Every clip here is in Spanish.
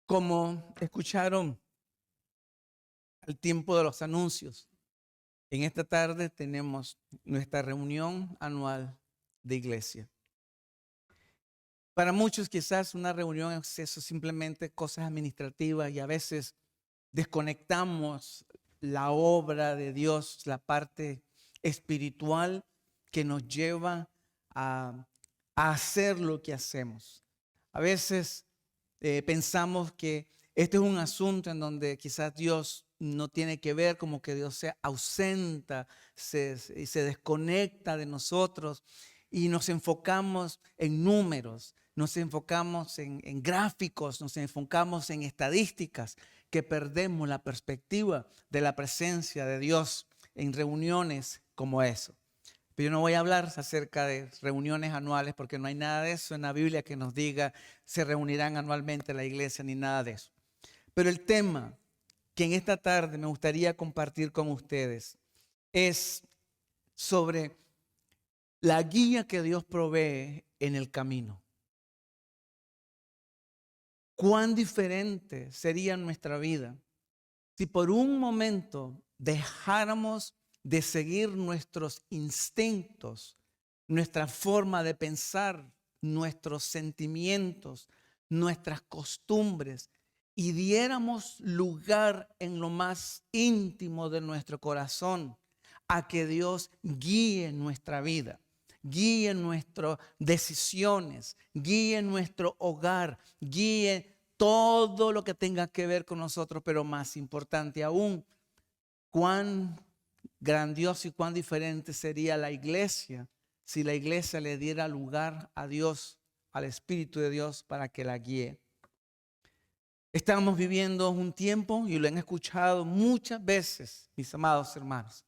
Como escucharon al tiempo de los anuncios, en esta tarde tenemos nuestra reunión anual de iglesia. Para muchos quizás una reunión es eso, simplemente cosas administrativas, y a veces desconectamos la obra de Dios, la parte espiritual que nos lleva a hacer lo que hacemos. A veces pensamos que este es un asunto en donde quizás Dios no tiene que ver, como que Dios se ausenta, se desconecta de nosotros y nos enfocamos en números, nos enfocamos en gráficos, nos enfocamos en estadísticas, que perdemos la perspectiva de la presencia de Dios en reuniones como eso. Pero yo no voy a hablar acerca de reuniones anuales porque no hay nada de eso en la Biblia que nos diga se reunirán anualmente la iglesia ni nada de eso. Pero el tema que en esta tarde me gustaría compartir con ustedes es sobre la guía que Dios provee en el camino. Cuán diferente sería nuestra vida si por un momento dejáramos de seguir nuestros instintos, nuestra forma de pensar, nuestros sentimientos, nuestras costumbres, y diéramos lugar en lo más íntimo de nuestro corazón a que Dios guíe nuestra vida, guíe nuestras decisiones, guíe nuestro hogar, guíe todo lo que tenga que ver con nosotros, pero más importante aún, cuán grandioso y cuán diferente sería la iglesia si la iglesia le diera lugar a Dios, al Espíritu de Dios, para que la guíe. Estamos viviendo un tiempo, y lo han escuchado muchas veces, mis amados hermanos,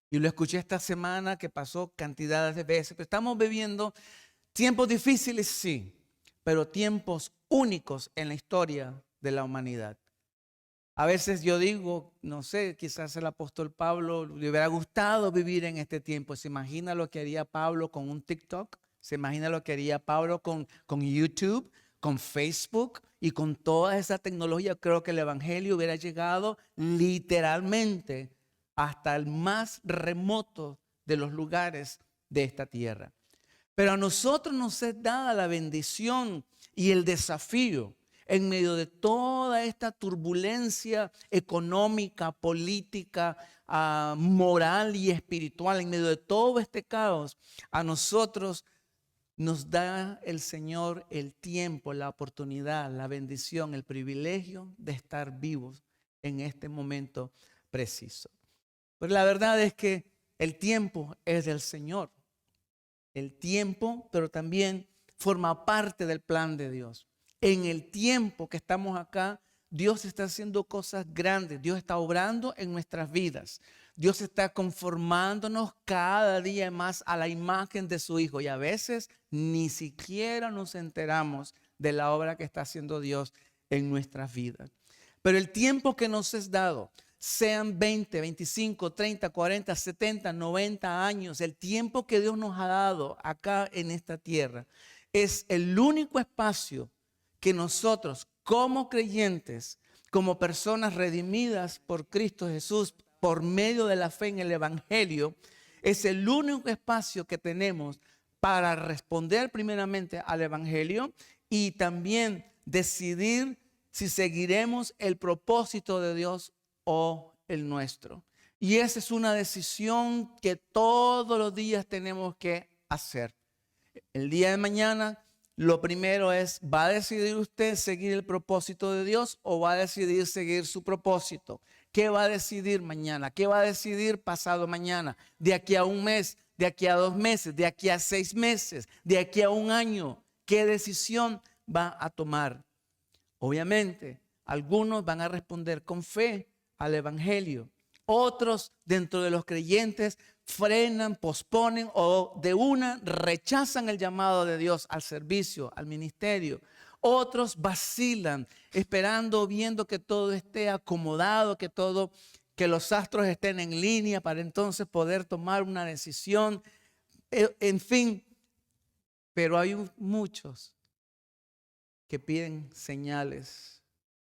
y lo escuché esta semana que pasó cantidades de veces, pero estamos viviendo tiempos difíciles, sí, pero tiempos únicos en la historia de la humanidad. A veces yo digo, no sé, quizás el apóstol Pablo le hubiera gustado vivir en este tiempo. ¿Se imagina lo que haría Pablo con un TikTok? ¿Se imagina lo que haría Pablo con YouTube, con Facebook y con toda esa tecnología? Creo que el evangelio hubiera llegado literalmente hasta el más remoto de los lugares de esta tierra. Pero a nosotros nos es dada la bendición y el desafío en medio de toda esta turbulencia económica, política, moral y espiritual, en medio de todo este caos. A nosotros nos da el Señor el tiempo, la oportunidad, la bendición, el privilegio de estar vivos en este momento preciso. Pero la verdad es que el tiempo es del Señor. El tiempo, pero también forma parte del plan de Dios. En el tiempo que estamos acá, Dios está haciendo cosas grandes. Dios está obrando en nuestras vidas. Dios está conformándonos cada día más a la imagen de su Hijo. Y a veces ni siquiera nos enteramos de la obra que está haciendo Dios en nuestras vidas. Pero el tiempo que nos es dado, sean 20, 25, 30, 40, 70, 90 años, el tiempo que Dios nos ha dado acá en esta tierra, es el único espacio que nosotros como creyentes, como personas redimidas por Cristo Jesús, por medio de la fe en el Evangelio, es el único espacio que tenemos para responder primeramente al Evangelio y también decidir si seguiremos el propósito de Dios o el nuestro. Y esa es una decisión que todos los días tenemos que hacer. El día de mañana, lo primero es, ¿va a decidir usted seguir el propósito de Dios o va a decidir seguir su propósito? ¿Qué va a decidir mañana? ¿Qué va a decidir pasado mañana? De aquí a un mes, de aquí a 2 meses, de aquí a 6 meses, de aquí a un año. ¿Qué decisión va a tomar? Obviamente, algunos van a responder con fe al Evangelio. Otros dentro de los creyentes frenan, posponen o de una rechazan el llamado de Dios al servicio, al ministerio. Otros vacilan, esperando, viendo que todo esté acomodado, que los astros estén en línea para entonces poder tomar una decisión. En fin, pero hay muchos que piden señales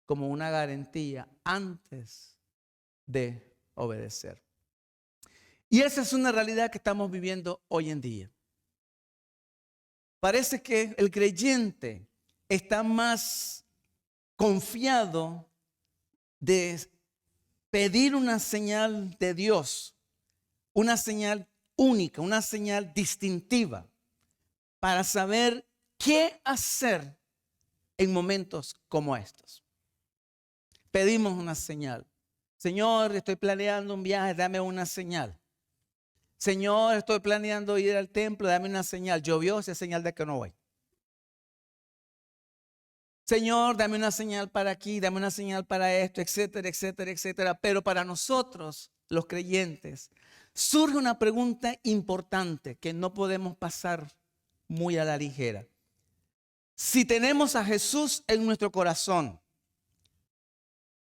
como una garantía antes de obedecer. Y esa es una realidad que estamos viviendo hoy en día. Parece que el creyente está más confiado de pedir una señal de Dios, una señal única, una señal distintiva, para saber qué hacer en momentos como estos. Pedimos una señal. Señor, estoy planeando un viaje, dame una señal. Señor, estoy planeando ir al templo, dame una señal. Llovió, esa es señal de que no voy. Señor, dame una señal para aquí, dame una señal para esto, etcétera, etcétera, etcétera. Pero para nosotros, los creyentes, surge una pregunta importante que no podemos pasar muy a la ligera. Si tenemos a Jesús en nuestro corazón,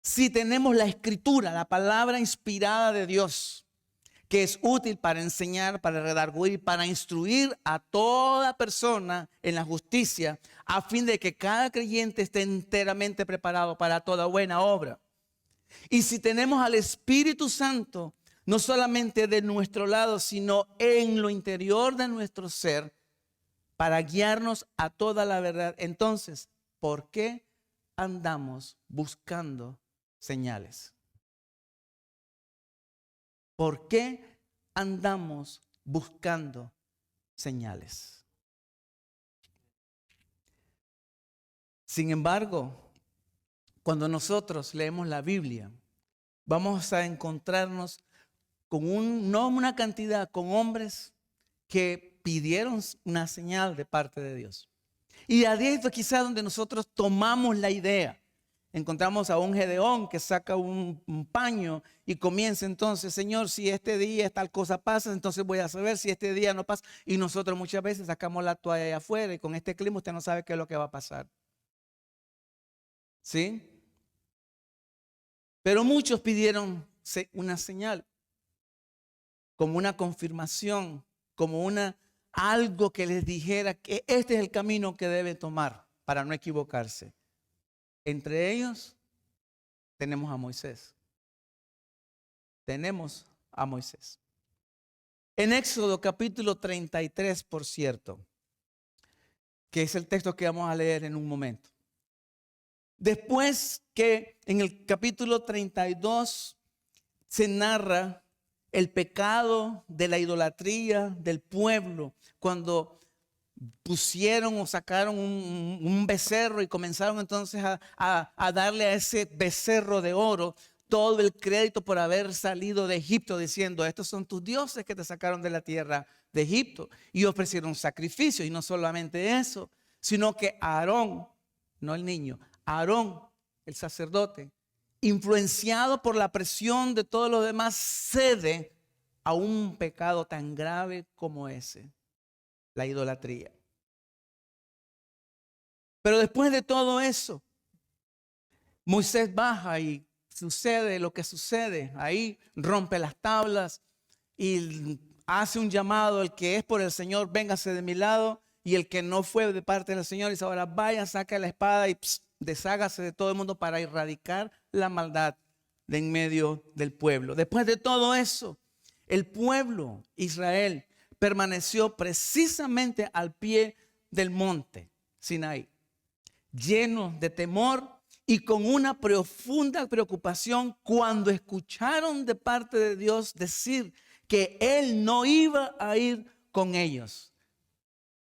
si tenemos la Escritura, la palabra inspirada de Dios, que es útil para enseñar, para redarguir, para instruir a toda persona en la justicia, a fin de que cada creyente esté enteramente preparado para toda buena obra. Y si tenemos al Espíritu Santo, no solamente de nuestro lado, sino en lo interior de nuestro ser, para guiarnos a toda la verdad, entonces, ¿por qué andamos buscando señales? ¿Por qué andamos buscando señales? Sin embargo, cuando nosotros leemos la Biblia, vamos a encontrarnos con no una cantidad, con hombres que pidieron una señal de parte de Dios. Y ahí es quizás donde nosotros tomamos la idea. Encontramos a un Gedeón que saca un paño y comienza entonces, Señor, si este día tal cosa pasa, entonces voy a saber si este día no pasa. Y nosotros muchas veces sacamos la toalla allá afuera y con este clima usted no sabe qué es lo que va a pasar. ¿Sí? Pero muchos pidieron una señal, como una confirmación, como algo que les dijera que este es el camino que debe tomar para no equivocarse. Entre ellos tenemos a Moisés. Tenemos a Moisés. En Éxodo capítulo 33, por cierto, que es el texto que vamos a leer en un momento. Después que en el capítulo 32 se narra el pecado de la idolatría del pueblo, cuando pusieron o sacaron un becerro y comenzaron entonces a darle a ese becerro de oro todo el crédito por haber salido de Egipto, diciendo, estos son tus dioses que te sacaron de la tierra de Egipto. Y ofrecieron sacrificios, y no solamente eso, sino que Aarón, no el niño, Aarón, el sacerdote, influenciado por la presión de todos los demás, cede a un pecado tan grave como ese, la idolatría. Pero después de todo eso, Moisés baja y sucede lo que sucede. Ahí rompe las tablas y hace un llamado: el que es por el Señor, véngase de mi lado. Y el que no fue de parte del Señor, dice: ahora vaya, saca la espada y deshágase de todo el mundo para erradicar la maldad de en medio del pueblo. Después de todo eso, el pueblo Israel permaneció precisamente al pie del monte Sinaí, lleno de temor y con una profunda preocupación cuando escucharon de parte de Dios decir que Él no iba a ir con ellos,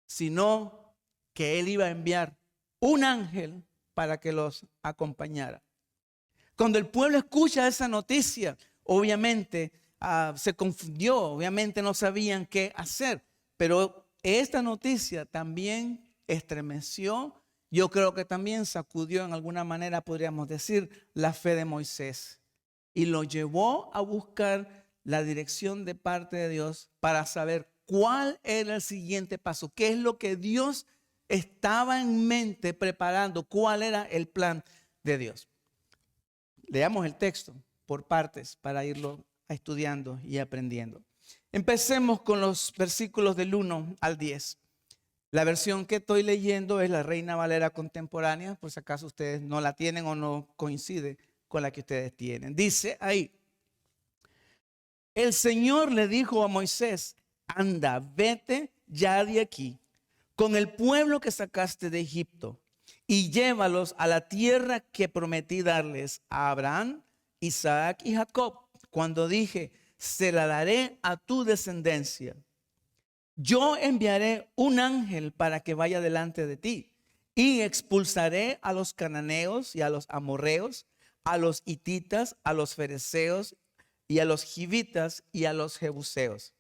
sino que Él iba a enviar un ángel para que los acompañara. Cuando el pueblo escucha esa noticia, obviamente se confundió, obviamente no sabían qué hacer, pero esta noticia también estremeció. Yo creo que también sacudió en alguna manera, podríamos decir, la fe de Moisés y lo llevó a buscar la dirección de parte de Dios para saber cuál era el siguiente paso, qué es lo que Dios estaba en mente preparando, cuál era el plan de Dios. Leamos el texto por partes para irlo estudiando y aprendiendo. Empecemos con los versículos del 1 al 10. La versión que estoy leyendo es la Reina Valera contemporánea, por si acaso ustedes no la tienen o no coincide con la que ustedes tienen. Dice ahí, el Señor le dijo a Moisés, anda, vete ya de aquí con el pueblo que sacaste de Egipto y llévalos a la tierra que prometí darles a Abraham, Isaac y Jacob, cuando dije, se la daré a tu descendencia. Yo enviaré un ángel para que vaya delante de ti y expulsaré a los cananeos y a los amorreos, a los hititas, a los fereceos y a los givitas y a los jebuseos.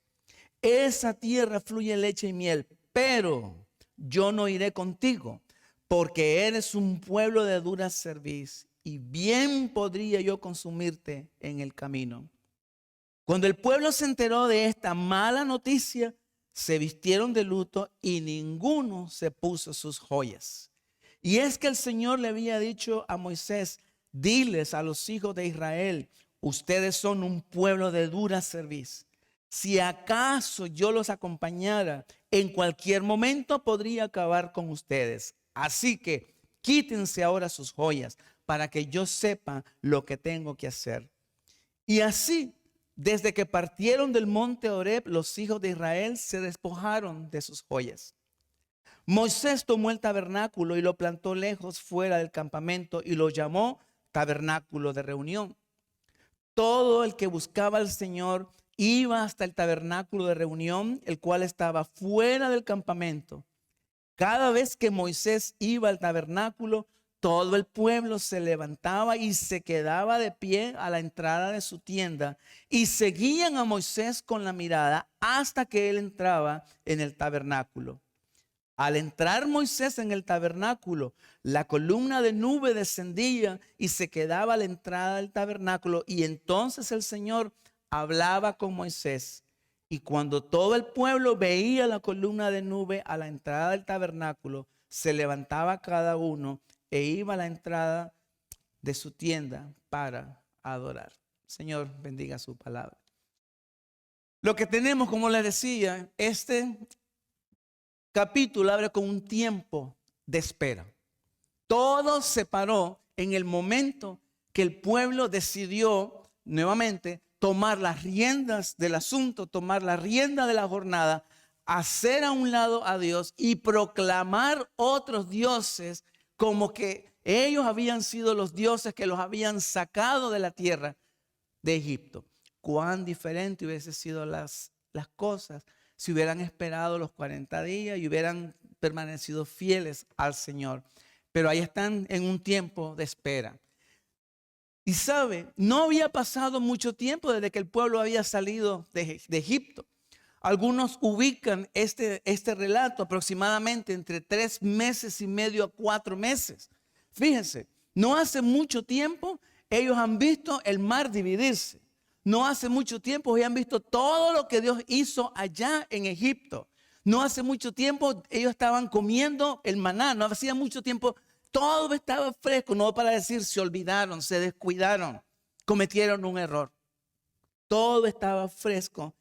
Esa tierra fluye leche y miel, pero yo no iré contigo, porque eres un pueblo de dura cerviz y bien podría yo consumirte en el camino. Cuando el pueblo se enteró de esta mala noticia, se vistieron de luto y ninguno se puso sus joyas. Y es que el Señor le había dicho a Moisés, diles a los hijos de Israel, ustedes son un pueblo de dura cerviz. Si acaso yo los acompañara, en cualquier momento podría acabar con ustedes. Así que quítense ahora sus joyas para que yo sepa lo que tengo que hacer. Y así, desde que partieron del monte Horeb, los hijos de Israel se despojaron de sus joyas. Moisés tomó el tabernáculo y lo plantó lejos fuera del campamento y lo llamó tabernáculo de reunión. Todo el que buscaba al Señor iba hasta el tabernáculo de reunión, el cual estaba fuera del campamento. Cada vez que Moisés iba al tabernáculo, todo el pueblo se levantaba y se quedaba de pie a la entrada de su tienda y seguían a Moisés con la mirada hasta que él entraba en el tabernáculo. Al entrar Moisés en el tabernáculo, la columna de nube descendía y se quedaba a la entrada del tabernáculo, y entonces el Señor hablaba con Moisés. Y cuando todo el pueblo veía la columna de nube a la entrada del tabernáculo, se levantaba cada uno e iba a la entrada de su tienda para adorar. Señor, bendiga su palabra. Lo que tenemos, como les decía, este capítulo abre con un tiempo de espera. Todo se paró en el momento que el pueblo decidió nuevamente tomar las riendas del asunto, tomar la rienda de la jornada, hacer a un lado a Dios y proclamar otros dioses como que ellos habían sido los dioses que los habían sacado de la tierra de Egipto. Cuán diferente hubiesen sido las cosas si hubieran esperado los 40 días y hubieran permanecido fieles al Señor. Pero ahí están en un tiempo de espera. Y sabe, no había pasado mucho tiempo desde que el pueblo había salido de Egipto. Algunos ubican este relato aproximadamente entre 3 meses y medio a 4 meses. Fíjense, no hace mucho tiempo ellos han visto el mar dividirse. No hace mucho tiempo ellos han visto todo lo que Dios hizo allá en Egipto. No hace mucho tiempo ellos estaban comiendo el maná. No hacía mucho tiempo, todo estaba fresco. No para decir se olvidaron, se descuidaron, cometieron un error. Todo estaba fresco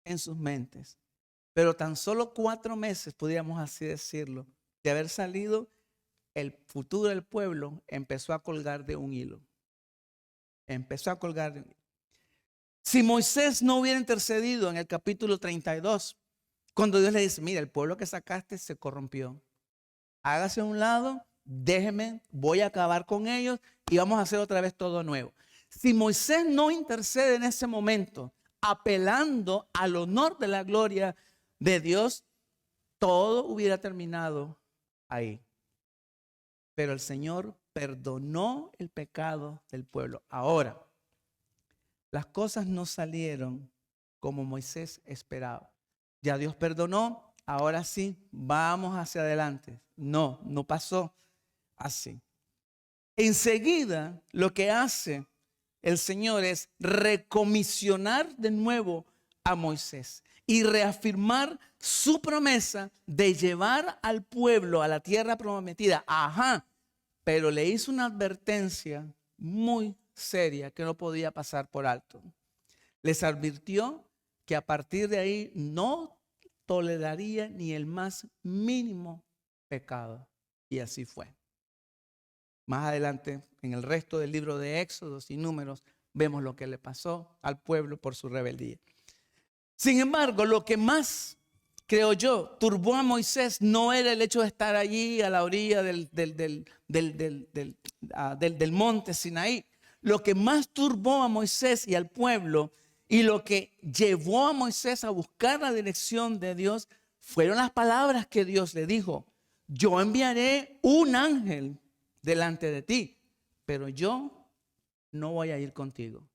en sus mentes. Pero tan solo 4 meses, podríamos así decirlo, de haber salido, el futuro del pueblo empezó a colgar de un hilo. Empezó a colgar de un hilo. Si Moisés no hubiera intercedido en el capítulo 32, cuando Dios le dice, mira, el pueblo que sacaste se corrompió. Hágase a un lado, déjeme, voy a acabar con ellos y vamos a hacer otra vez todo nuevo. Si Moisés no intercede en ese momento, apelando al honor de la gloria de Dios, todo hubiera terminado ahí. Pero el Señor perdonó el pecado del pueblo. Ahora, las cosas no salieron como Moisés esperaba. Ya Dios perdonó, ahora sí, vamos hacia adelante. No, no pasó así. Enseguida, lo que hace el Señor es recomisionar de nuevo a Moisés y reafirmar su promesa de llevar al pueblo a la tierra prometida. Ajá, pero le hizo una advertencia muy seria que no podía pasar por alto. Les advirtió que a partir de ahí no toleraría ni el más mínimo pecado. Y así fue. Más adelante, en el resto del libro de Éxodos y Números, vemos lo que le pasó al pueblo por su rebeldía. Sin embargo, lo que más, creo yo, turbó a Moisés no era el hecho de estar allí a la orilla del monte Sinaí. Lo que más turbó a Moisés y al pueblo y lo que llevó a Moisés a buscar la dirección de Dios fueron las palabras que Dios le dijo. Yo enviaré un ángel delante de ti, pero yo no voy a ir contigo.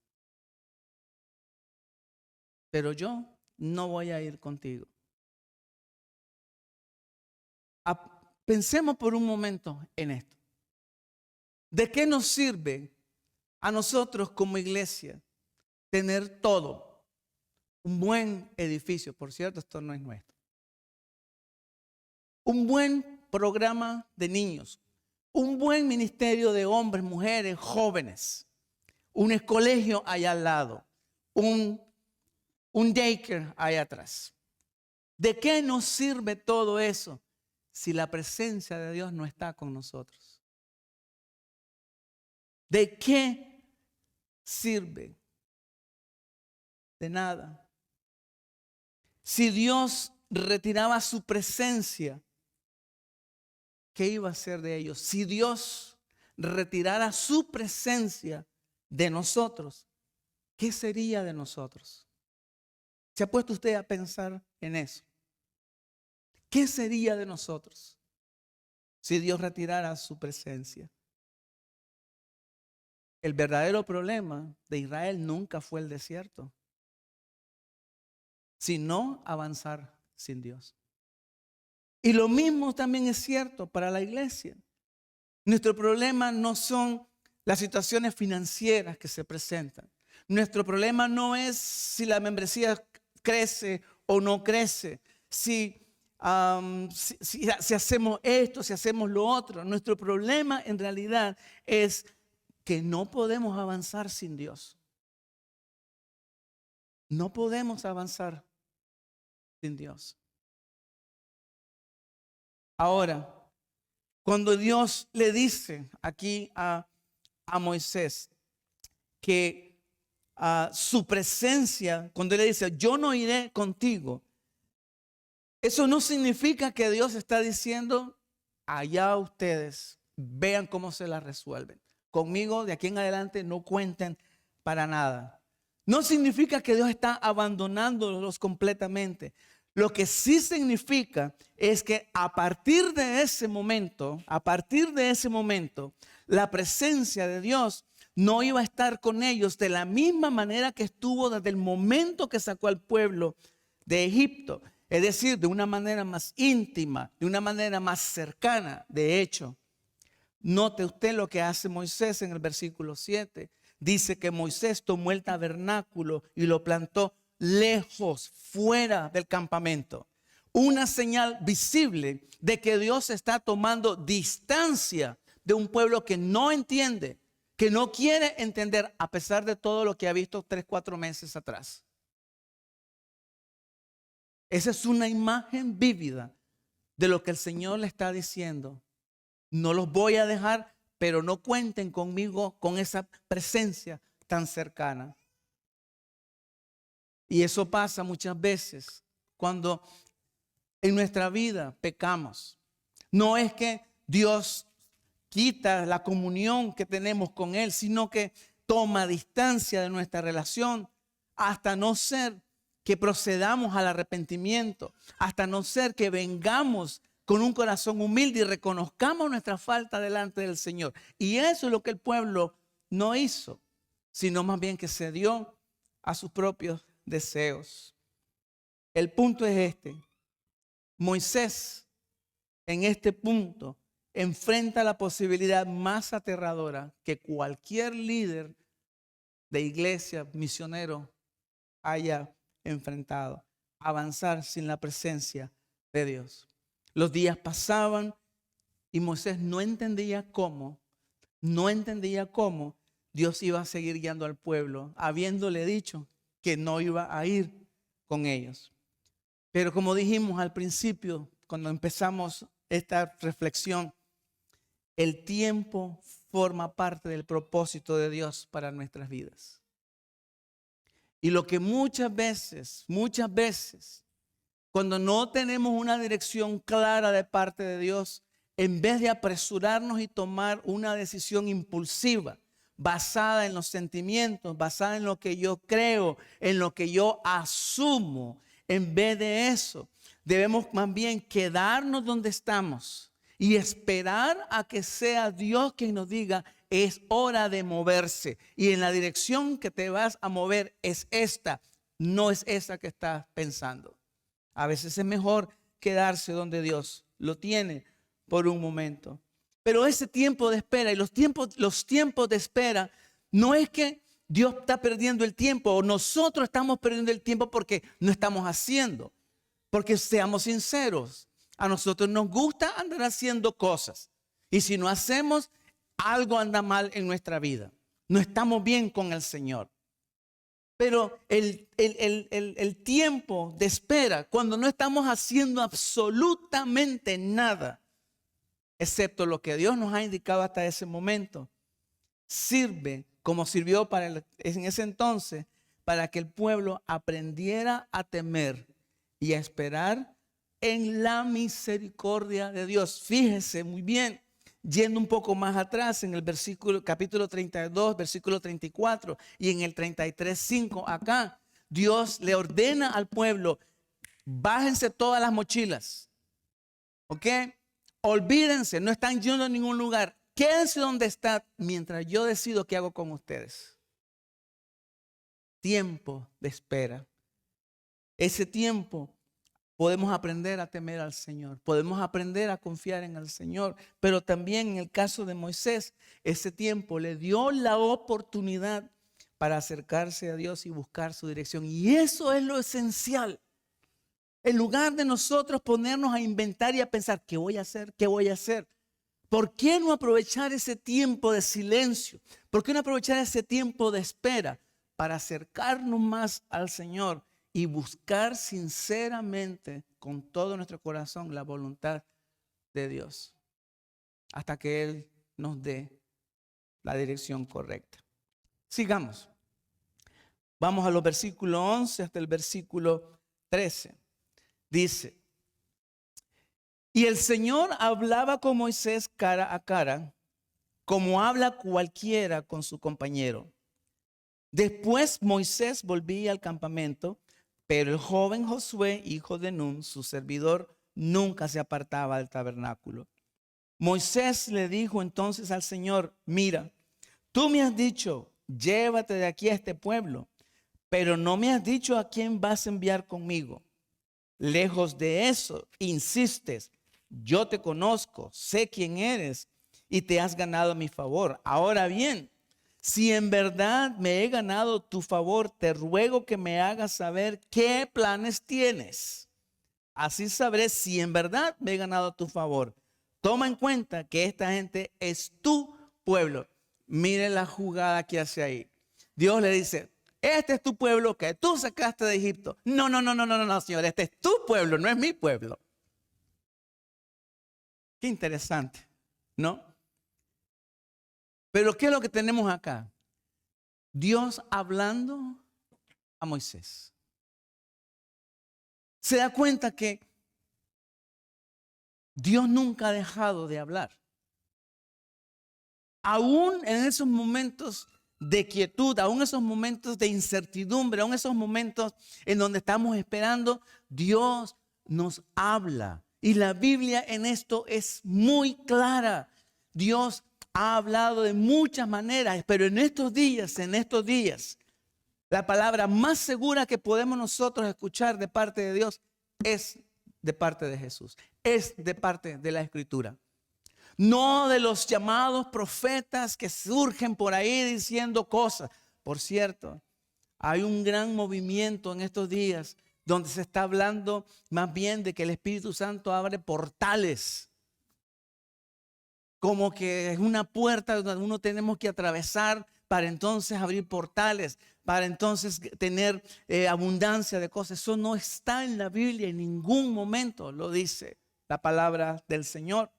Pero yo no voy a ir contigo. Pensemos por un momento en esto. ¿De qué nos sirve a nosotros como iglesia tener todo? Un buen edificio, por cierto, esto no es nuestro. Un buen programa de niños. Un buen ministerio de hombres, mujeres, jóvenes. Un colegio allá al lado. Un daycare allá atrás. ¿De qué nos sirve todo eso si la presencia de Dios no está con nosotros? ¿De qué sirve? De nada. Si Dios retiraba su presencia, ¿qué iba a hacer de ellos? Si Dios retirara su presencia de nosotros, ¿qué sería de nosotros? ¿Se ha puesto usted a pensar en eso? ¿Qué sería de nosotros si Dios retirara su presencia? El verdadero problema de Israel nunca fue el desierto, sino avanzar sin Dios. Y lo mismo también es cierto para la iglesia. Nuestro problema no son las situaciones financieras que se presentan. Nuestro problema no es si la membresía crece o no crece, si hacemos esto, si hacemos lo otro. Nuestro problema en realidad es que no podemos avanzar sin Dios. No podemos avanzar sin Dios. Ahora, cuando Dios le dice aquí a Moisés que su presencia, cuando él le dice, yo no iré contigo, eso no significa que Dios está diciendo, allá ustedes, vean cómo se la resuelven. Conmigo de aquí en adelante no cuenten para nada. No significa que Dios está abandonándolos completamente. Lo que sí significa es que a partir de ese momento, la presencia de Dios no iba a estar con ellos de la misma manera que estuvo desde el momento que sacó al pueblo de Egipto. Es decir, de una manera más íntima, de una manera más cercana. De hecho, note usted lo que hace Moisés en el versículo 7. Dice que Moisés tomó el tabernáculo y lo plantó lejos, fuera del campamento. Una señal visible de que Dios está tomando distancia de un pueblo que no entiende, que no quiere entender a pesar de todo lo que ha visto 3-4 meses atrás. Esa es una imagen vívida de lo que el Señor le está diciendo. No los voy a dejar, pero no cuenten conmigo con esa presencia tan cercana. Y eso pasa muchas veces cuando en nuestra vida pecamos. No es que Dios quita la comunión que tenemos con Él, sino que toma distancia de nuestra relación hasta no ser que procedamos al arrepentimiento, hasta no ser que vengamos con un corazón humilde y reconozcamos nuestra falta delante del Señor. Y eso es lo que el pueblo no hizo, sino más bien que cedió a sus propios deseos. El punto es este. Moisés en este punto enfrenta la posibilidad más aterradora que cualquier líder de iglesia, misionero, haya enfrentado: avanzar sin la presencia de Dios. Los días pasaban y Moisés no entendía cómo Dios iba a seguir guiando al pueblo, habiéndole dicho que no iba a ir con ellos. Pero como dijimos al principio, cuando empezamos esta reflexión, el tiempo forma parte del propósito de Dios para nuestras vidas. Y lo que muchas veces, cuando no tenemos una dirección clara de parte de Dios, en vez de apresurarnos y tomar una decisión impulsiva, basada en los sentimientos, basada en lo que yo creo, en lo que yo asumo, en vez de eso, debemos más bien quedarnos donde estamos y esperar a que sea Dios quien nos diga, es hora de moverse. Y en la dirección que te vas a mover es esta, no es esa que estás pensando. A veces es mejor quedarse donde Dios lo tiene por un momento. Pero ese tiempo de espera y los tiempos de espera, no es que Dios está perdiendo el tiempo o nosotros estamos perdiendo el tiempo porque no estamos haciendo. Porque seamos sinceros, a nosotros nos gusta andar haciendo cosas. Y si no hacemos, algo anda mal en nuestra vida. No estamos bien con el Señor. Pero el tiempo de espera, cuando no estamos haciendo absolutamente nada, excepto lo que Dios nos ha indicado hasta ese momento, sirve como sirvió en ese entonces para que el pueblo aprendiera a temer y a esperar en la misericordia de Dios. Fíjese muy bien, yendo un poco más atrás en el capítulo 32, versículo 34 y en el 33:5 acá, Dios le ordena al pueblo, bájense todas las mochilas, ¿ok? Olvídense, no están yendo a ningún lugar. Quédense donde están mientras yo decido qué hago con ustedes. Tiempo de espera. Ese tiempo podemos aprender a temer al Señor. Podemos aprender a confiar en el Señor. Pero también en el caso de Moisés, ese tiempo le dio la oportunidad para acercarse a Dios y buscar su dirección. Y eso es lo esencial. En lugar de nosotros ponernos a inventar y a pensar, ¿qué voy a hacer? ¿Qué voy a hacer? ¿Por qué no aprovechar ese tiempo de silencio? ¿Por qué no aprovechar ese tiempo de espera para acercarnos más al Señor y buscar sinceramente con todo nuestro corazón la voluntad de Dios hasta que Él nos dé la dirección correcta? Sigamos. Vamos a los versículos 11 hasta el versículo 13. Dice: y el Señor hablaba con Moisés cara a cara, como habla cualquiera con su compañero. Después Moisés volvía al campamento, pero el joven Josué, hijo de Nun, su servidor, nunca se apartaba del tabernáculo. Moisés le dijo entonces al Señor: mira, tú me has dicho, llévate de aquí a este pueblo, pero no me has dicho a quién vas a enviar conmigo. Lejos de eso, insistes, yo te conozco, sé quién eres y te has ganado mi favor. Ahora bien, si en verdad me he ganado tu favor, te ruego que me hagas saber qué planes tienes. Así sabré si en verdad me he ganado tu favor. Toma en cuenta que esta gente es tu pueblo. Mire la jugada que hace ahí. Dios le dice: este es tu pueblo que tú sacaste de Egipto. No, Señor, este es tu pueblo, no es mi pueblo. Qué interesante, ¿no? Pero ¿qué es lo que tenemos acá? Dios hablando a Moisés. Se da cuenta que Dios nunca ha dejado de hablar. Aún en esos momentos de quietud, aún esos momentos de incertidumbre, aún esos momentos en donde estamos esperando, Dios nos habla. Y la Biblia en esto es muy clara. Dios ha hablado de muchas maneras, pero en estos días, la palabra más segura que podemos nosotros escuchar de parte de Dios es de parte de Jesús, es de parte de la Escritura. No de los llamados profetas que surgen por ahí diciendo cosas. Por cierto, hay un gran movimiento en estos días donde se está hablando más bien de que el Espíritu Santo abre portales. Como que es una puerta donde uno tenemos que atravesar para entonces abrir portales, para entonces tener abundancia de cosas. Eso no está en la Biblia, en ningún momento lo dice la palabra del Señor.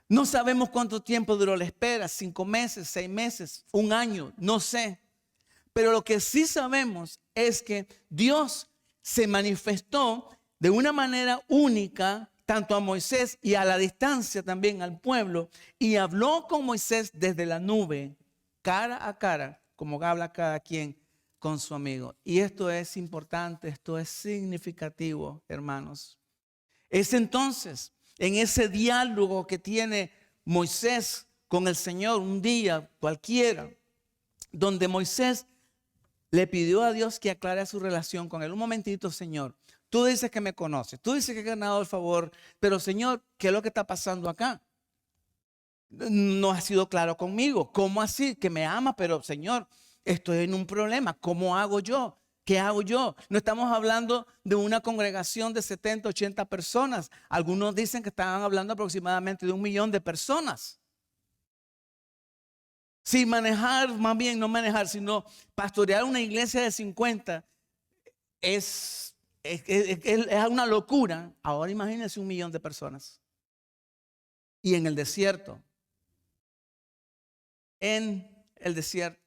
No sabemos cuánto tiempo duró la espera, 5 meses, 6 meses, 1 año, no sé. Pero lo que sí sabemos es que Dios se manifestó de una manera única, tanto a Moisés y a la distancia también al pueblo, y habló con Moisés desde la nube, cara a cara, como habla cada quien con su amigo. Y esto es importante, esto es significativo, hermanos. Es entonces en ese diálogo que tiene Moisés con el Señor un día cualquiera, donde Moisés le pidió a Dios que aclare su relación con él. Un momentito, Señor. Tú dices que me conoces, tú dices que he ganado el favor, pero Señor, ¿qué es lo que está pasando acá? No has sido claro conmigo. ¿Cómo así? Que me ama, pero Señor, estoy en un problema. ¿Cómo hago yo? ¿Qué hago yo? No estamos hablando de una congregación de 70, 80 personas. Algunos dicen que estaban hablando aproximadamente de 1 millón de personas. Sin manejar, más bien no manejar, sino pastorear una iglesia de 50 es una locura. Ahora imagínense 1 millón de personas. Y en el desierto. En el desierto.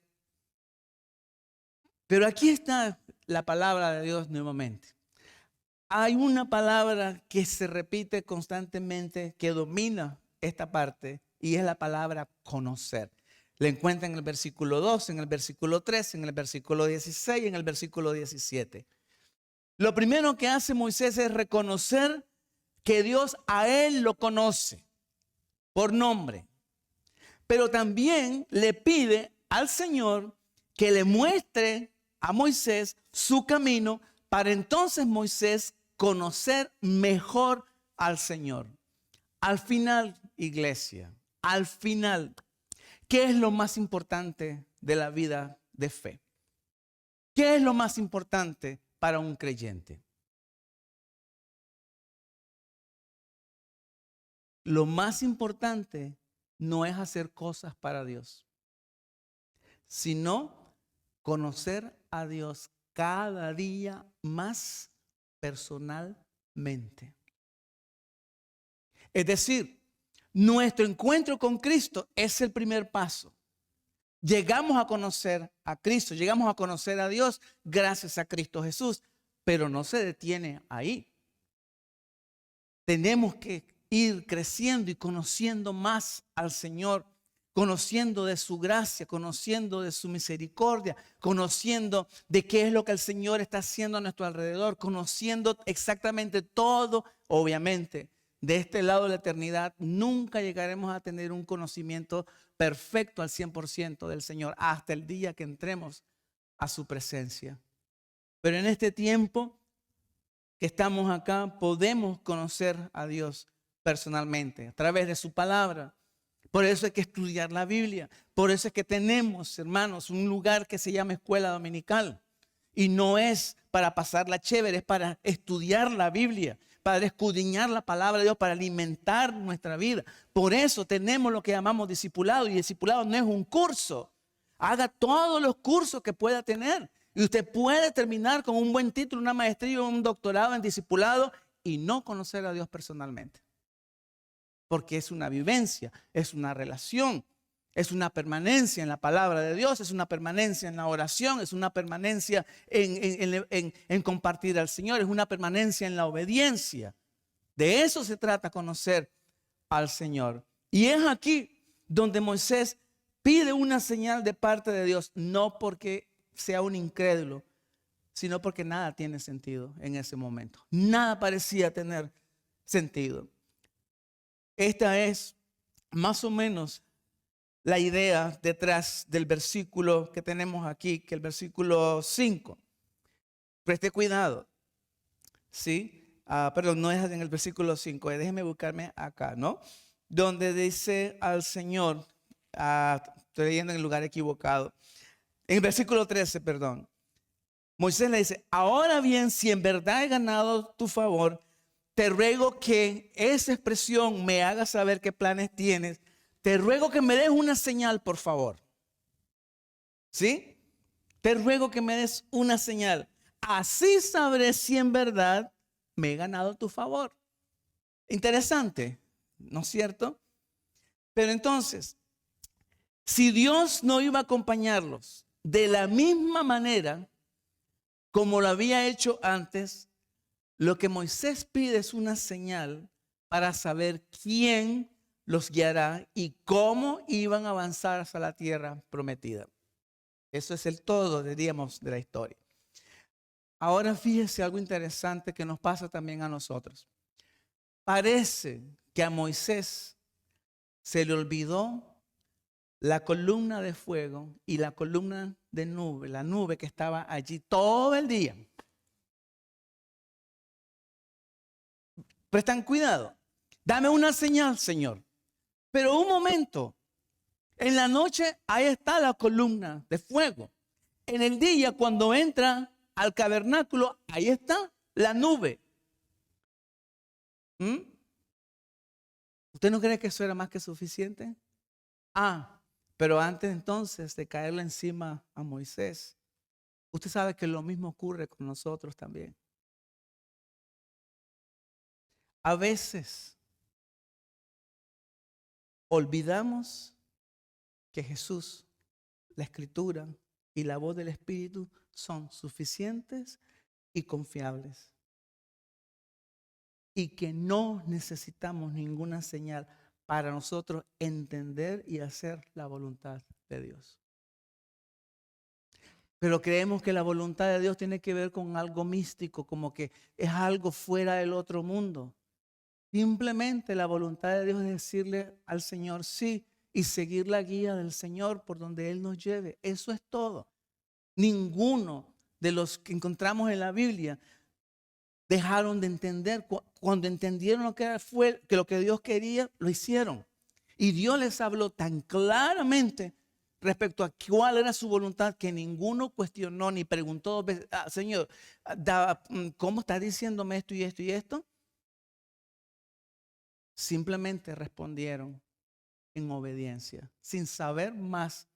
Pero aquí está la palabra de Dios nuevamente. Hay una palabra que se repite constantemente, que domina esta parte, y es la palabra conocer. La encuentra en el versículo 2, en el versículo 3, en el versículo 16 y en el versículo 17. Lo primero que hace Moisés es reconocer que Dios a él lo conoce por nombre. Pero también le pide al Señor que le muestre a Moisés su camino para entonces Moisés conocer mejor al Señor. Al final, iglesia, al final, ¿qué es lo más importante de la vida de fe? ¿Qué es lo más importante para un creyente? Lo más importante no es hacer cosas para Dios, sino conocer a Dios cada día más personalmente. Es decir, nuestro encuentro con Cristo es el primer paso. Llegamos a conocer a Cristo, llegamos a conocer a Dios gracias a Cristo Jesús, pero no se detiene ahí. Tenemos que ir creciendo y conociendo más al Señor, conociendo de su gracia, conociendo de su misericordia, conociendo de qué es lo que el Señor está haciendo a nuestro alrededor, conociendo exactamente todo. Obviamente, de este lado de la eternidad, nunca llegaremos a tener un conocimiento perfecto al 100% del Señor hasta el día que entremos a su presencia. Pero en este tiempo que estamos acá, podemos conocer a Dios personalmente a través de su palabra. Por eso hay que estudiar la Biblia. Por eso es que tenemos, hermanos, un lugar que se llama escuela dominical. Y no es para pasarla chévere, es para estudiar la Biblia, para escudriñar la palabra de Dios, para alimentar nuestra vida. Por eso tenemos lo que llamamos discipulado. Y discipulado no es un curso. Haga todos los cursos que pueda tener. Y usted puede terminar con un buen título, una maestría o un doctorado en discipulado y no conocer a Dios personalmente. Porque es una vivencia, es una relación, es una permanencia en la palabra de Dios, es una permanencia en la oración, es una permanencia en compartir al Señor, es una permanencia en la obediencia. De eso se trata, conocer al Señor. Y es aquí donde Moisés pide una señal de parte de Dios, no porque sea un incrédulo, sino porque nada tiene sentido en ese momento. Nada parecía tener sentido. Esta es más o menos la idea detrás del versículo que tenemos aquí, que el versículo 5. Preste cuidado. ¿Sí? Perdón, no es en el versículo 5. Déjeme buscarme acá, ¿no? Donde dice al Señor, estoy leyendo en el lugar equivocado. En el versículo 13, perdón. Moisés le dice, ahora bien, si en verdad he ganado tu favor, te ruego que esa expresión me haga saber qué planes tienes. Te ruego que me des una señal, por favor. ¿Sí? Te ruego que me des una señal. Así sabré si en verdad me he ganado tu favor. Interesante, ¿no es cierto? Pero entonces, si Dios no iba a acompañarlos de la misma manera como lo había hecho antes, lo que Moisés pide es una señal para saber quién los guiará y cómo iban a avanzar hacia la tierra prometida. Eso es el todo, diríamos, de la historia. Ahora fíjese algo interesante que nos pasa también a nosotros. Parece que a Moisés se le olvidó la columna de fuego y la columna de nube, la nube que estaba allí todo el día. Prestan cuidado. Dame una señal, Señor. Pero un momento, en la noche ahí está la columna de fuego. En el día, cuando entra al tabernáculo, ahí está la nube. ¿Mm? ¿Usted no cree que eso era más que suficiente? Pero antes entonces de caerle encima a Moisés, usted sabe que lo mismo ocurre con nosotros también. A veces olvidamos que Jesús, la Escritura y la voz del Espíritu son suficientes y confiables. Y que no necesitamos ninguna señal para nosotros entender y hacer la voluntad de Dios. Pero creemos que la voluntad de Dios tiene que ver con algo místico, como que es algo fuera del otro mundo. Simplemente la voluntad de Dios es decirle al Señor sí y seguir la guía del Señor por donde Él nos lleve. Eso es todo. Ninguno de los que encontramos en la Biblia dejaron de entender. Cuando entendieron lo que Dios quería, lo hicieron. Y Dios les habló tan claramente respecto a cuál era su voluntad que ninguno cuestionó ni preguntó, Señor, ¿cómo está diciéndome esto y esto y esto? Simplemente respondieron en obediencia, sin saber más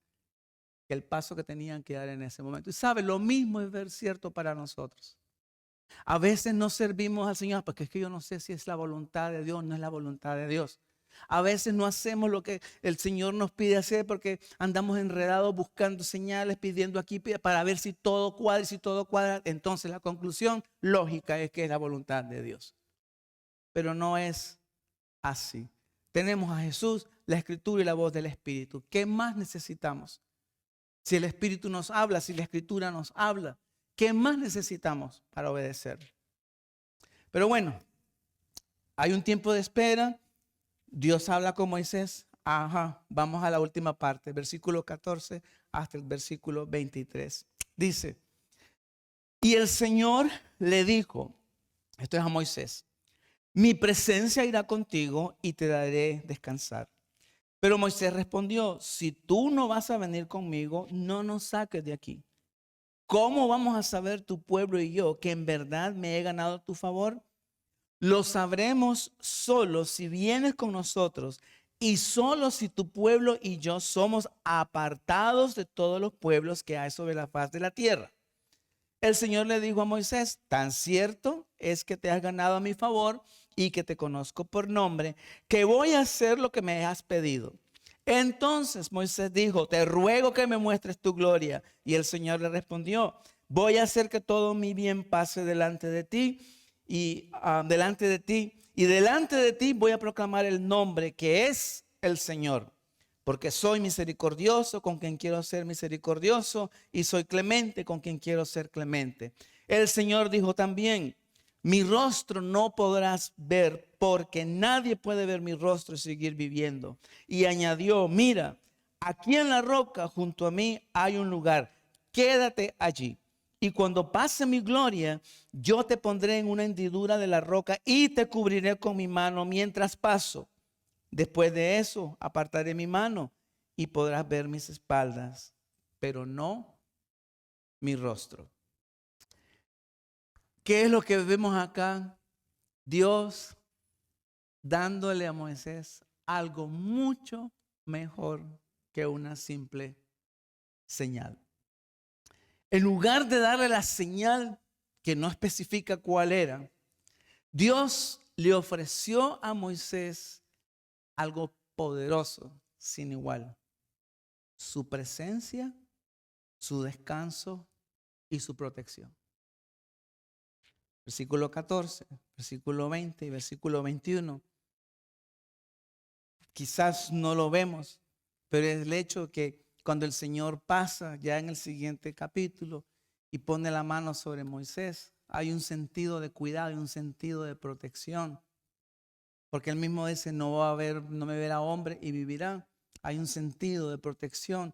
que el paso que tenían que dar en ese momento. Y sabe, lo mismo es ver cierto para nosotros. A veces no servimos al Señor porque es que yo no sé si es la voluntad de Dios o no es la voluntad de Dios. A veces no hacemos lo que el Señor nos pide hacer porque andamos enredados buscando señales, pidiendo aquí para ver si todo cuadra y si todo cuadra. Entonces la conclusión lógica es que es la voluntad de Dios. Pero no es así. Tenemos a Jesús, la Escritura y la voz del Espíritu. ¿Qué más necesitamos? Si el Espíritu nos habla, si la Escritura nos habla, ¿qué más necesitamos para obedecer? Pero bueno, hay un tiempo de espera. Dios habla con Moisés. Vamos a la última parte, versículo 14 hasta el versículo 23. Dice, y el Señor le dijo, esto es a Moisés, mi presencia irá contigo y te daré descansar. Pero Moisés respondió, si tú no vas a venir conmigo, no nos saques de aquí. ¿Cómo vamos a saber tu pueblo y yo que en verdad me he ganado tu favor? Lo sabremos solo si vienes con nosotros y solo si tu pueblo y yo somos apartados de todos los pueblos que hay sobre la faz de la tierra. El Señor le dijo a Moisés, tan cierto es que te has ganado a mi favor y que te conozco por nombre, que voy a hacer lo que me has pedido. Entonces Moisés dijo, te ruego que me muestres tu gloria. Y el Señor le respondió, voy a hacer que todo mi bien pase delante de ti y delante de ti voy a proclamar el nombre que es el Señor. Porque soy misericordioso con quien quiero ser misericordioso y soy clemente con quien quiero ser clemente. El Señor dijo también, mi rostro no podrás ver porque nadie puede ver mi rostro y seguir viviendo. Y añadió, mira, aquí en la roca junto a mí hay un lugar, quédate allí. Y cuando pase mi gloria, yo te pondré en una hendidura de la roca y te cubriré con mi mano mientras paso. Después de eso, apartaré mi mano y podrás ver mis espaldas, pero no mi rostro. ¿Qué es lo que vemos acá? Dios dándole a Moisés algo mucho mejor que una simple señal. en lugar de darle la señal que no especifica cuál era, Dios le ofreció a Moisés algo poderoso, sin igual. Su presencia, su descanso y su protección. Versículo 14, versículo 20 y versículo 21. Quizás no lo vemos, pero es el hecho que cuando el Señor pasa ya en el siguiente capítulo y pone la mano sobre Moisés, hay un sentido de cuidado y un sentido de protección. Porque él mismo dice, no me verá hombre y vivirá. Hay un sentido de protección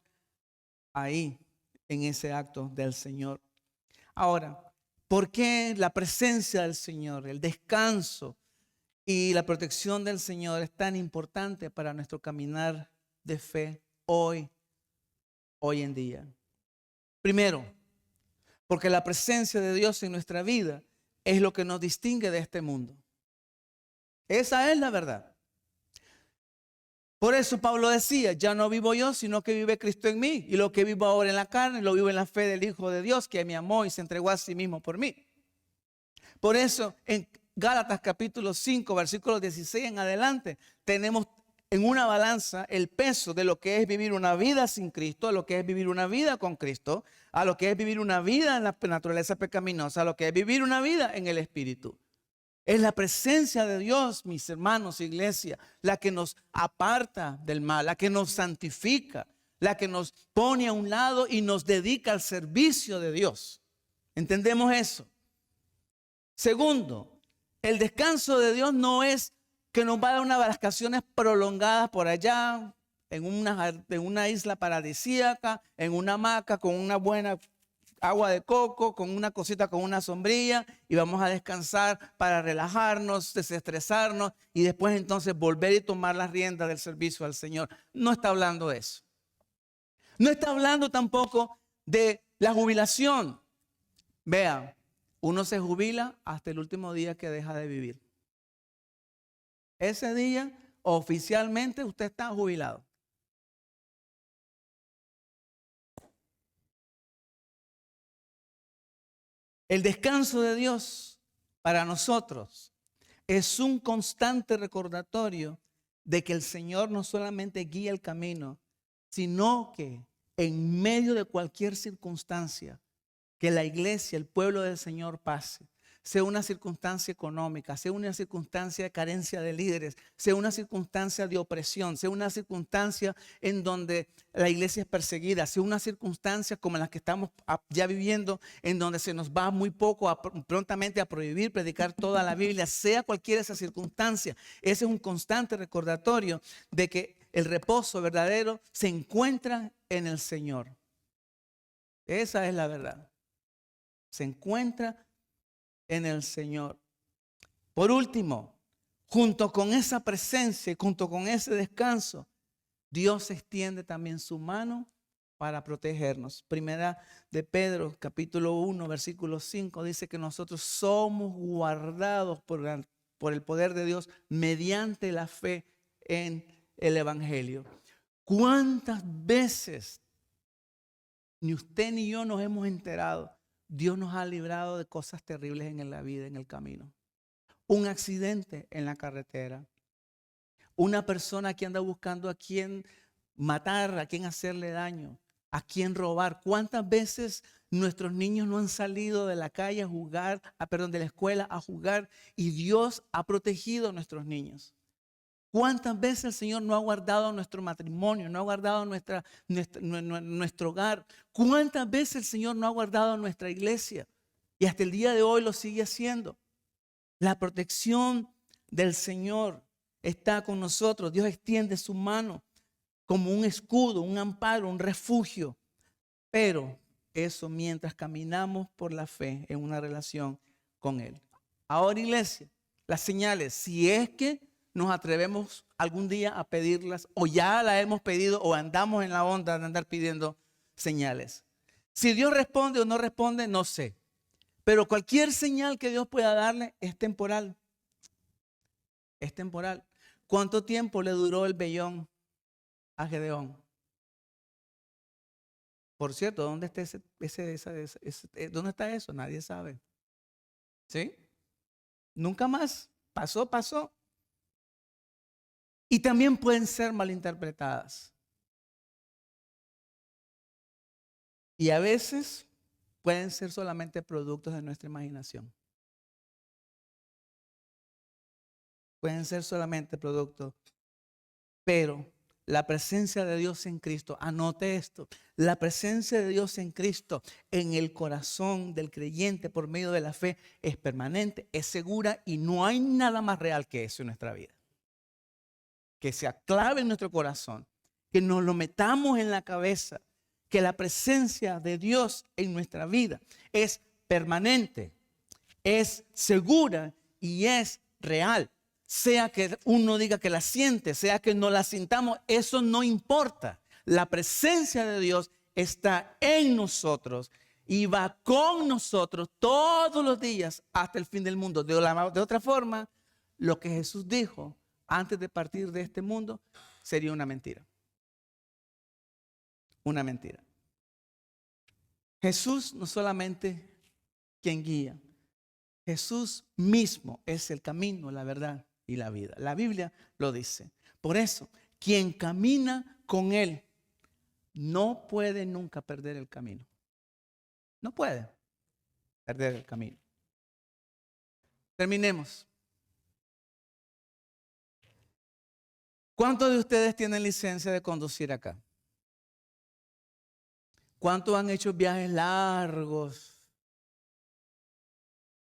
ahí en ese acto del Señor. Ahora, ¿por qué la presencia del Señor, el descanso y la protección del Señor es tan importante para nuestro caminar de fe hoy en día? Primero, porque la presencia de Dios en nuestra vida es lo que nos distingue de este mundo. Esa es la verdad. Por eso Pablo decía, ya no vivo yo, sino que vive Cristo en mí. Y lo que vivo ahora en la carne, lo vivo en la fe del Hijo de Dios, que me amó y se entregó a sí mismo por mí. Por eso en Gálatas capítulo 5, versículos 16 en adelante, tenemos en una balanza el peso de lo que es vivir una vida sin Cristo, a lo que es vivir una vida con Cristo, a lo que es vivir una vida en la naturaleza pecaminosa, a lo que es vivir una vida en el Espíritu. Es la presencia de Dios, mis hermanos, iglesia, la que nos aparta del mal, la que nos santifica, la que nos pone a un lado y nos dedica al servicio de Dios. ¿Entendemos eso? Segundo, el descanso de Dios no es que nos va a dar unas vacaciones prolongadas por allá, en una isla paradisíaca, en una hamaca con una buena agua de coco, con una cosita, con una sombrilla, y vamos a descansar para relajarnos, desestresarnos y después entonces volver y tomar las riendas del servicio al Señor. No está hablando de eso. No está hablando tampoco de la jubilación. Vean, uno se jubila hasta el último día que deja de vivir. Ese día, oficialmente, usted está jubilado. El descanso de Dios para nosotros es un constante recordatorio de que el Señor no solamente guía el camino, sino que en medio de cualquier circunstancia que la iglesia, el pueblo del Señor pase, sea una circunstancia económica, sea una circunstancia de carencia de líderes, sea una circunstancia de opresión, sea una circunstancia en donde la iglesia es perseguida, sea una circunstancia como la que estamos ya viviendo, en donde se nos va muy poco prontamente a prohibir predicar toda la Biblia, sea cualquiera esa circunstancia. Ese es un constante recordatorio de que el reposo verdadero se encuentra en el Señor. Esa es la verdad. Se encuentra en el Señor. Por último, junto con esa presencia y junto con ese descanso, Dios extiende también su mano para protegernos. Primera de Pedro, capítulo 1, versículo 5, dice que nosotros somos guardados por el poder de Dios mediante la fe en el Evangelio. ¿Cuántas veces ni usted ni yo nos hemos enterado? Dios nos ha librado de cosas terribles en la vida, en el camino. Un accidente en la carretera. Una persona que anda buscando a quién matar, a quién hacerle daño, a quién robar. ¿Cuántas veces nuestros niños no han salido de la calle a jugar, de la escuela a jugar, y Dios ha protegido a nuestros niños? ¿Cuántas veces el Señor no ha guardado nuestro matrimonio, no ha guardado nuestro hogar? ¿Cuántas veces el Señor no ha guardado nuestra iglesia? Y hasta el día de hoy lo sigue haciendo. La protección del Señor está con nosotros. Dios extiende su mano como un escudo, un amparo, un refugio. Pero eso mientras caminamos por la fe en una relación con Él. Ahora, iglesia, las señales, si es que nos atrevemos algún día a pedirlas, o ya las hemos pedido, o andamos en la onda de andar pidiendo señales. Si Dios responde o no responde, no sé. Pero cualquier señal que Dios pueda darle es temporal. Es temporal. ¿Cuánto tiempo le duró el vellón a Gedeón? Por cierto, ¿dónde está dónde está eso? Nadie sabe. ¿Sí? Nunca más. Pasó, pasó. Y también pueden ser malinterpretadas. Y a veces pueden ser solamente productos de nuestra imaginación. Pueden ser solamente productos. Pero la presencia de Dios en Cristo, anote esto, la presencia de Dios en Cristo en el corazón del creyente por medio de la fe es permanente, es segura y no hay nada más real que eso en nuestra vida. Que se aclave en nuestro corazón, que nos lo metamos en la cabeza, que la presencia de Dios en nuestra vida es permanente, es segura y es real. Sea que uno diga que la siente, sea que no la sintamos, eso no importa. La presencia de Dios está en nosotros y va con nosotros todos los días hasta el fin del mundo. De otra forma, lo que Jesús dijo antes de partir de este mundo sería una mentira. Una mentira. Jesús no solamente quien guía, Jesús mismo es el camino, la verdad y la vida. La Biblia lo dice. Por eso, quien camina con Él no puede nunca perder el camino. No puede perder el camino. Terminemos. ¿Cuántos de ustedes tienen licencia de conducir acá? ¿Cuántos han hecho viajes largos?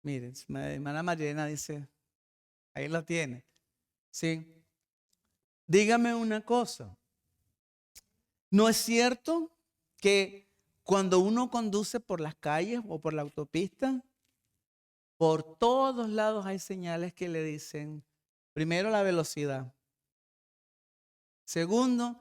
Miren, hermana Mariana dice, ahí lo tiene. Sí. Dígame una cosa. ¿No es cierto que cuando uno conduce por las calles o por la autopista, por todos lados hay señales que le dicen, primero, la velocidad? Segundo,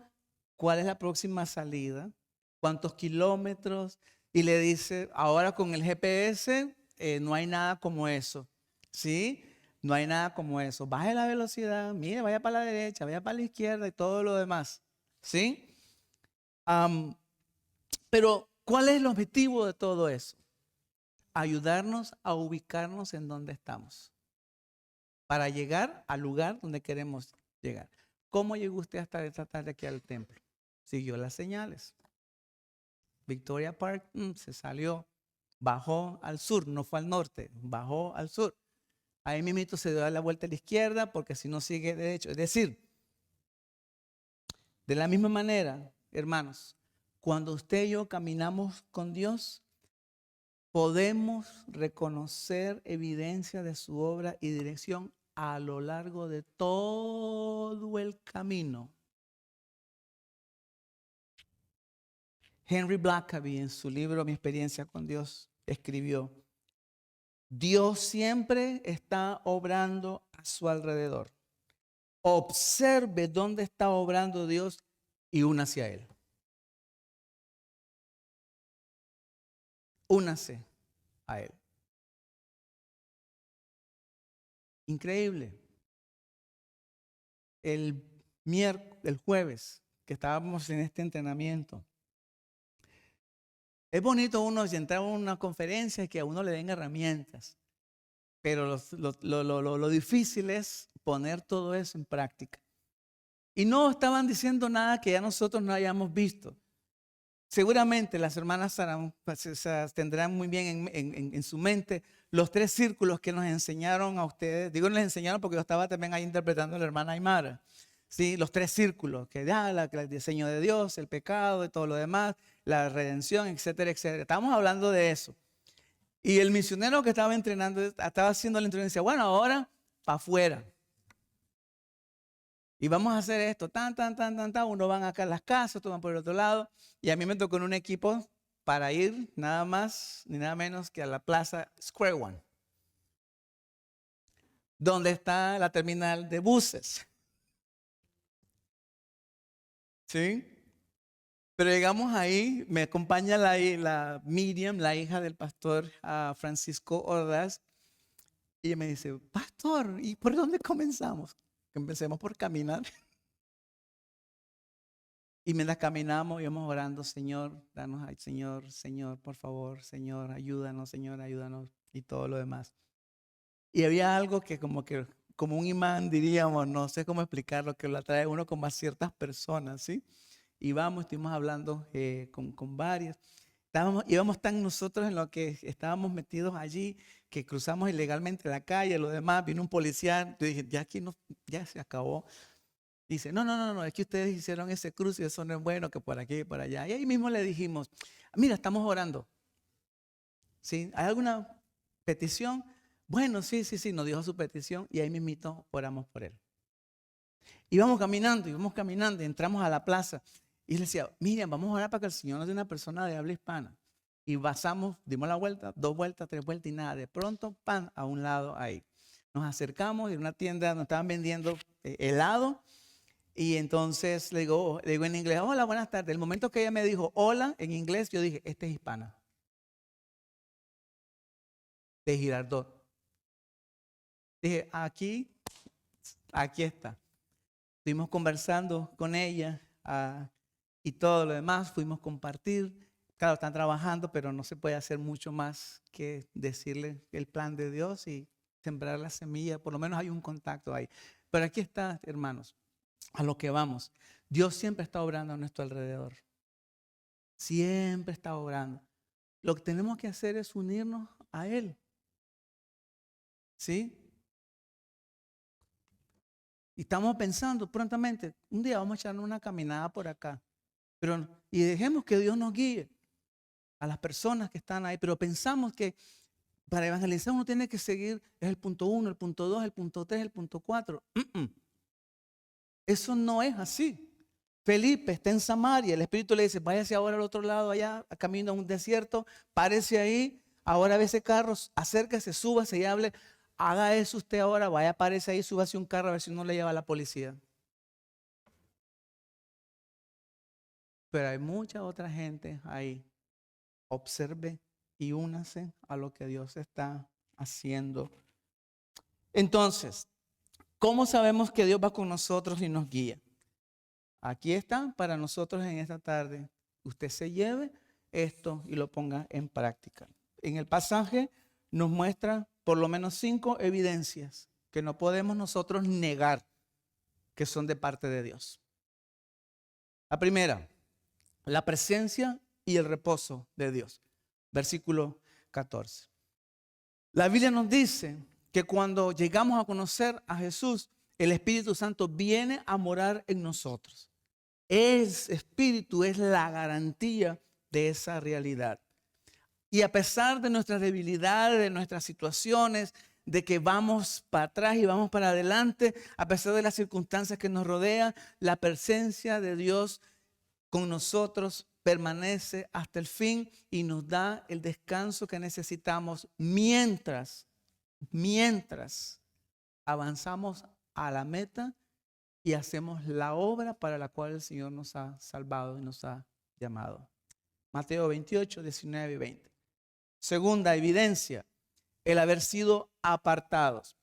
¿cuál es la próxima salida? ¿Cuántos kilómetros? Y le dice, ahora con el GPS no hay nada como eso. ¿Sí? No hay nada como eso. Baje la velocidad, mire, vaya para la derecha, vaya para la izquierda y todo lo demás. ¿Sí? Pero, ¿cuál es el objetivo de todo eso? Ayudarnos a ubicarnos en donde estamos para llegar al lugar donde queremos llegar. ¿Cómo llegó usted hasta esta tarde aquí al templo? Siguió las señales. Victoria Park se salió, bajó al sur, no fue al norte, bajó al sur. Ahí mismo se dio la vuelta a la izquierda porque si no sigue derecho. Es decir, de la misma manera, hermanos, cuando usted y yo caminamos con Dios, podemos reconocer evidencia de su obra y dirección a lo largo de todo el camino. Henry Blackaby, en su libro Mi experiencia con Dios, escribió: Dios siempre está obrando a su alrededor. Observe dónde está obrando Dios y únase a Él. Únase a Él. Increíble. El jueves que estábamos en este entrenamiento, es bonito uno entrar a una conferencia y que a uno le den herramientas, pero lo difícil es poner todo eso en práctica. Y no estaban diciendo nada que ya nosotros no hayamos visto. Seguramente las hermanas tendrán muy bien en su mente los 3 círculos que nos enseñaron a ustedes. Digo, les enseñaron porque yo estaba también ahí interpretando a la hermana Aymara. ¿Sí? Los 3 círculos, que el diseño de Dios, el pecado y todo lo demás, la redención, etcétera, etcétera. Estamos hablando de eso. Y el misionero que estaba entrenando, estaba haciendo la entrevista, decía, bueno, ahora para afuera. Y vamos a hacer esto, uno van acá a las casas, otros van por el otro lado. Y a mí me tocó en un equipo para ir nada más ni nada menos que a la plaza Square One, donde está la terminal de buses. ¿Sí? Pero llegamos ahí, me acompaña la Miriam, la hija del pastor Francisco Ordaz, y ella me dice, pastor, ¿y por dónde comenzamos? Empecemos por caminar. Y mientras caminamos, íbamos orando, Señor, danos, ay, Señor, Señor, por favor, Señor, Señor, ayúdanos, y todo lo demás. Y había algo que, como un imán, diríamos, no sé cómo explicarlo, que lo atrae uno como a ciertas personas, ¿sí? Y estuvimos hablando con varias. Íbamos tan nosotros en lo que estábamos metidos allí, que cruzamos ilegalmente la calle, lo demás, vino un policía, yo dije, ya aquí no, ya se acabó. Dice, no, es que ustedes hicieron ese cruce y eso no es bueno, que por aquí y por allá. Y ahí mismo le dijimos, mira, estamos orando. ¿Sí? ¿Hay alguna petición? Bueno, sí, nos dijo su petición y ahí mismito oramos por él. Íbamos caminando, y entramos a la plaza y le decía, Miriam, vamos a orar para que el Señor nos dé una persona de habla hispana. Y pasamos, dimos la vuelta, 2 vueltas, 3 vueltas y nada. De pronto, pan, a un lado ahí. Nos acercamos en una tienda donde estaban vendiendo helado. Y entonces le digo en inglés, hola, buenas tardes. El momento que ella me dijo hola en inglés, yo dije, esta es hispana. De Girardot. Dije, aquí está. Estuvimos conversando con ella y todo lo demás, fuimos a compartir. Claro, están trabajando, pero no se puede hacer mucho más que decirle el plan de Dios y sembrar la semilla. Por lo menos hay un contacto ahí. Pero aquí está, hermanos, a lo que vamos. Dios siempre está obrando a nuestro alrededor. Siempre está obrando. Lo que tenemos que hacer es unirnos a Él. ¿Sí? Y estamos pensando prontamente, un día vamos a echarnos una caminada por acá. Y dejemos que Dios nos guíe a las personas que están ahí. Pero pensamos que para evangelizar uno tiene que seguir, es el punto 1, el punto 2, el punto 3, el punto 4. Eso no es así. Felipe está en Samaria, el Espíritu le dice, váyase ahora al otro lado, allá, camino a un desierto, párese ahí, ahora ve ese carro, acérquese, súbase y hable, haga eso usted ahora, vaya, párese ahí, súbase un carro a ver si no le lleva a la policía. Pero hay mucha otra gente ahí. Observe y únase a lo que Dios está haciendo. Entonces, ¿cómo sabemos que Dios va con nosotros y nos guía? Aquí está para nosotros en esta tarde. Usted se lleve esto y lo ponga en práctica. En el pasaje nos muestra por lo menos 5 evidencias que no podemos nosotros negar que son de parte de Dios. La primera, la presencia y el reposo de Dios. Versículo 14. La Biblia nos dice que cuando llegamos a conocer a Jesús, el Espíritu Santo viene a morar en nosotros. Ese Espíritu es la garantía de esa realidad. Y a pesar de nuestras debilidades, de nuestras situaciones, de que vamos para atrás y vamos para adelante, a pesar de las circunstancias que nos rodean, la presencia de Dios con nosotros permanece hasta el fin y nos da el descanso que necesitamos mientras avanzamos a la meta y hacemos la obra para la cual el Señor nos ha salvado y nos ha llamado. Mateo 28, 19 y 20. Segunda evidencia, el haber sido apartados.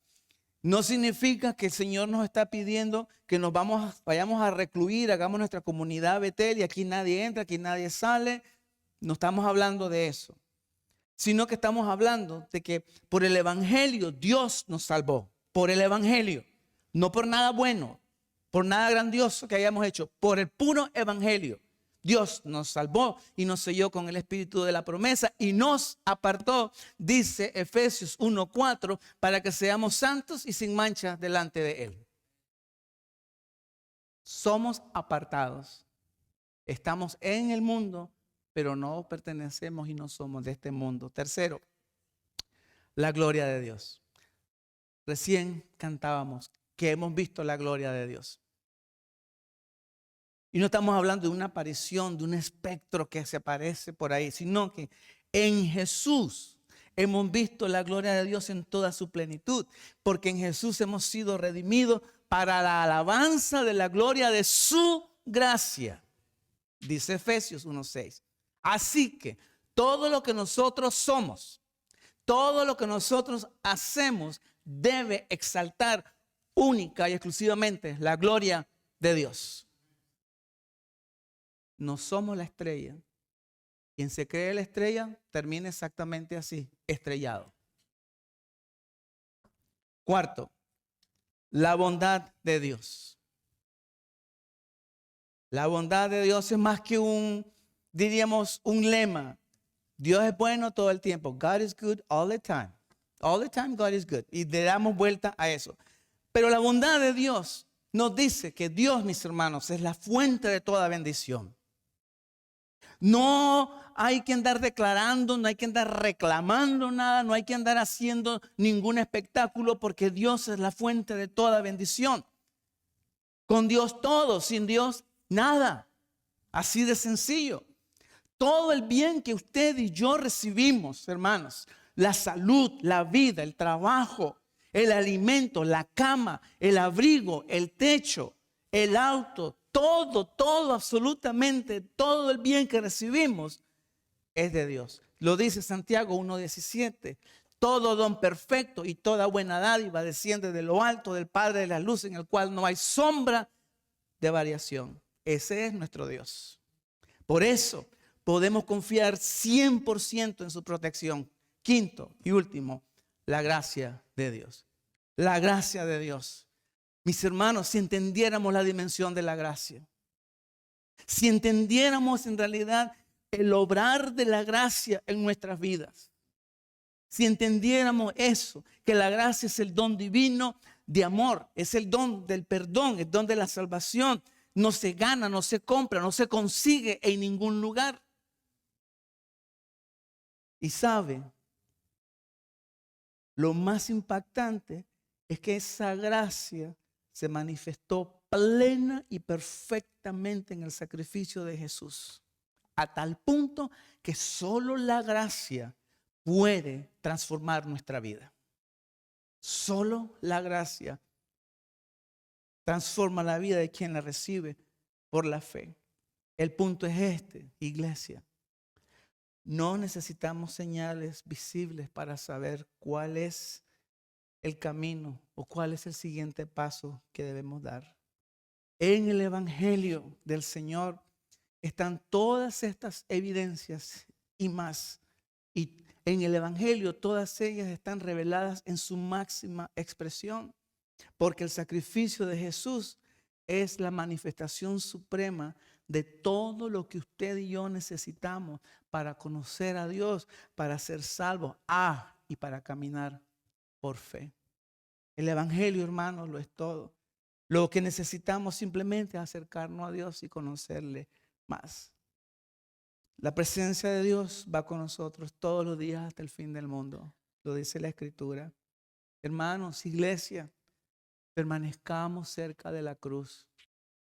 No significa que el Señor nos está pidiendo que vayamos a recluir, hagamos nuestra comunidad Betel y aquí nadie entra, aquí nadie sale. No estamos hablando de eso, sino que estamos hablando de que por el Evangelio Dios nos salvó. Por el Evangelio, no por nada bueno, por nada grandioso que hayamos hecho, por el puro Evangelio. Dios nos salvó y nos selló con el Espíritu de la promesa y nos apartó, dice Efesios 1:4, para que seamos santos y sin mancha delante de Él. Somos apartados. Estamos en el mundo, pero no pertenecemos y no somos de este mundo. Tercero, la gloria de Dios. Recién cantábamos que hemos visto la gloria de Dios. Y no estamos hablando de una aparición, de un espectro que se aparece por ahí, sino que en Jesús hemos visto la gloria de Dios en toda su plenitud, porque en Jesús hemos sido redimidos para la alabanza de la gloria de su gracia, dice Efesios 1:6. Así que todo lo que nosotros somos, todo lo que nosotros hacemos debe exaltar única y exclusivamente la gloria de Dios. no somos la estrella. Quien se cree la estrella termina exactamente así, estrellado. Cuarto, la bondad de Dios. La bondad de Dios es más que diríamos, un lema. Dios es bueno todo el tiempo. God is good all the time. All the time God is good. Y le damos vuelta a eso. Pero la bondad de Dios nos dice que Dios, mis hermanos, es la fuente de toda bendición. No hay que andar declarando, no hay que andar reclamando nada, no hay que andar haciendo ningún espectáculo, porque Dios es la fuente de toda bendición. Con Dios todo, sin Dios nada. Así de sencillo. Todo el bien que usted y yo recibimos, hermanos, la salud, la vida, el trabajo, el alimento, la cama, el abrigo, el techo, el auto, todo, absolutamente todo el bien que recibimos es de Dios. Lo dice Santiago 1:17. Todo don perfecto y toda buena dádiva desciende de lo alto del Padre de la luz, en el cual no hay sombra de variación. Ese es nuestro Dios. Por eso podemos confiar 100% en su protección. Quinto y último, la gracia de Dios. La gracia de Dios. Mis hermanos, si entendiéramos la dimensión de la gracia, si entendiéramos en realidad el obrar de la gracia en nuestras vidas, si entendiéramos eso, que la gracia es el don divino de amor, es el don del perdón, el don de la salvación, no se gana, no se compra, no se consigue en ningún lugar. Y sabe, lo más impactante es que esa gracia se manifestó plena y perfectamente en el sacrificio de Jesús, a tal punto que solo la gracia puede transformar nuestra vida. Solo la gracia transforma la vida de quien la recibe por la fe. El punto es este, iglesia. No necesitamos señales visibles para saber cuál es el camino o cuál es el siguiente paso que debemos dar. En el Evangelio del Señor están todas estas evidencias y más. Y en el Evangelio todas ellas están reveladas en su máxima expresión. Porque el sacrificio de Jesús es la manifestación suprema de todo lo que usted y yo necesitamos para conocer a Dios, para ser salvos, y para caminar por fe. El Evangelio, hermanos, lo es todo. Lo que necesitamos simplemente es acercarnos a Dios y conocerle más. La presencia de Dios va con nosotros todos los días hasta el fin del mundo. Lo dice la Escritura. Hermanos, iglesia, permanezcamos cerca de la cruz.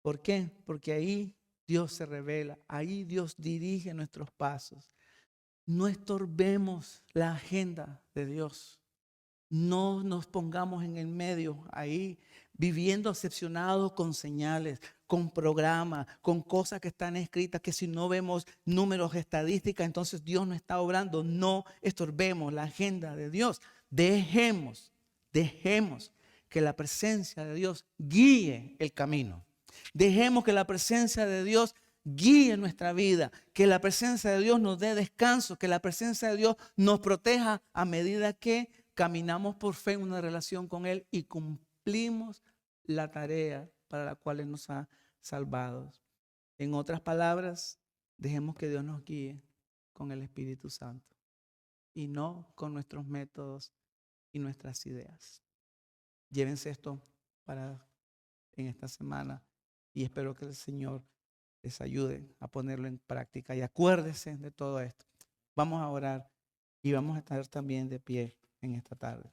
¿Por qué? Porque ahí Dios se revela, ahí Dios dirige nuestros pasos. No estorbemos la agenda de Dios. No nos pongamos en el medio ahí, viviendo decepcionados con señales, con programas, con cosas que están escritas, que si no vemos números, estadísticas, entonces Dios no está obrando. No estorbemos la agenda de Dios. Dejemos que la presencia de Dios guíe el camino. Dejemos que la presencia de Dios guíe nuestra vida, que la presencia de Dios nos dé descanso, que la presencia de Dios nos proteja a medida que caminamos por fe en una relación con Él y cumplimos la tarea para la cual Él nos ha salvado. En otras palabras, dejemos que Dios nos guíe con el Espíritu Santo y no con nuestros métodos y nuestras ideas. Llévense esto en esta semana y espero que el Señor les ayude a ponerlo en práctica. Y acuérdense de todo esto. Vamos a orar y vamos a estar también de pie en esta tarde.